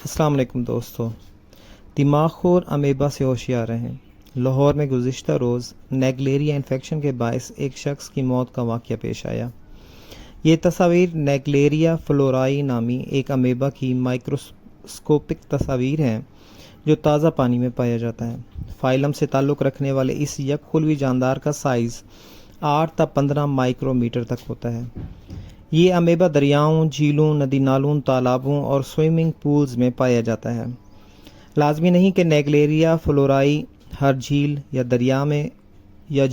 السلام علیکم دوستو، دماغ خور امیبا سے ہوشیار رہیں۔ لاہور میں گزشتہ روز نیگلیریا انفیکشن کے باعث ایک شخص کی موت کا واقعہ پیش آیا۔ یہ تصاویر نیگلیریا فلورائی نامی ایک امیبا کی مائکروسکوپک تصاویر ہیں جو تازہ پانی میں پایا جاتا ہے۔ فائلم سے تعلق رکھنے والے اس یک خلوی جاندار کا سائز 8 تا 15 مائکرو میٹر تک ہوتا ہے۔ یہ امیبا دریاؤں، جھیلوں، ندی نالوں، تالابوں اور سوئمنگ پولز میں پایا جاتا ہے۔ لازمی نہیں کہ نیگلیریا فلورائی ہر جھیل یا دریا میں یا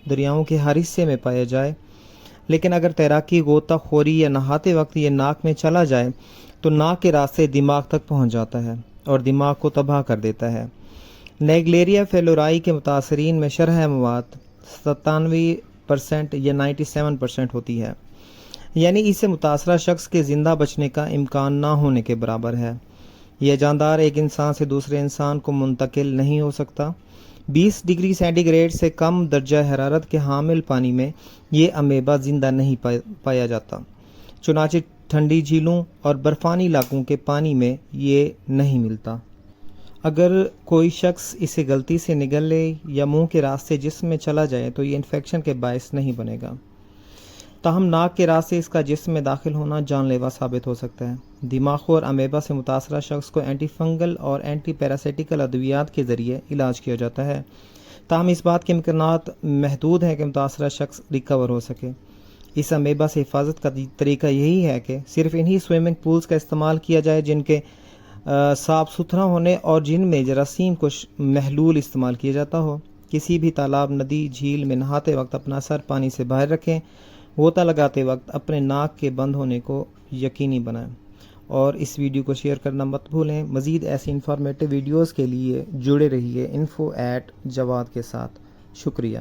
دریاؤں کے ہر حصے میں پایا جائے، لیکن اگر تیراکی، غوطہ خوری یا نہاتے وقت یہ ناک میں چلا جائے تو ناک کے راستے دماغ تک پہنچ جاتا ہے اور دماغ کو تباہ کر دیتا ہے۔ نیگلیریا فلورائی کے متاثرین میں شرح مواد 97% یا 97% ہوتی ہے، یعنی اس سے متاثرہ شخص کے زندہ بچنے کا امکان نہ ہونے کے برابر ہے۔ یہ جاندار ایک انسان سے دوسرے انسان کو منتقل نہیں ہو سکتا۔ 20 ڈگری سینٹی گریڈ سے کم درجہ حرارت کے حامل پانی میں یہ امیبا زندہ نہیں پایا جاتا، چنانچہ ٹھنڈی جھیلوں اور برفانی علاقوں کے پانی میں یہ نہیں ملتا۔ اگر کوئی شخص اسے غلطی سے نگل لے یا منہ کے راستے جسم میں چلا جائے تو یہ انفیکشن کے باعث نہیں بنے گا، تاہم ناک کے راستے اس کا جسم میں داخل ہونا جان لیوا ثابت ہو سکتا ہے۔ دماغ خور امیبا سے متاثرہ شخص کو اینٹی فنگل اور اینٹی پیراسائٹیکل ادویات کے ذریعے علاج کیا جاتا ہے، تاہم اس بات کے امکانات محدود ہیں کہ متاثرہ شخص ریکور ہو سکے۔ اس امیبا سے حفاظت کا طریقہ یہی ہے کہ صرف انہی سوئمنگ پولز کا استعمال کیا جائے جن کے صاف ستھرا ہونے اور جن میں جراثیم کو محلول استعمال کیا جاتا ہو۔ کسی بھی تالاب، ندی، جھیل میں نہاتے وقت اپنا سر پانی سے باہر رکھیں۔ غوطہ لگاتے وقت اپنے ناک کے بند ہونے کو یقینی بنائیں، اور اس ویڈیو کو شیئر کرنا مت بھولیں۔ مزید ایسی انفارمیٹیو ویڈیوز کے لیے جڑے رہیے info@jawad کے ساتھ۔ شکریہ۔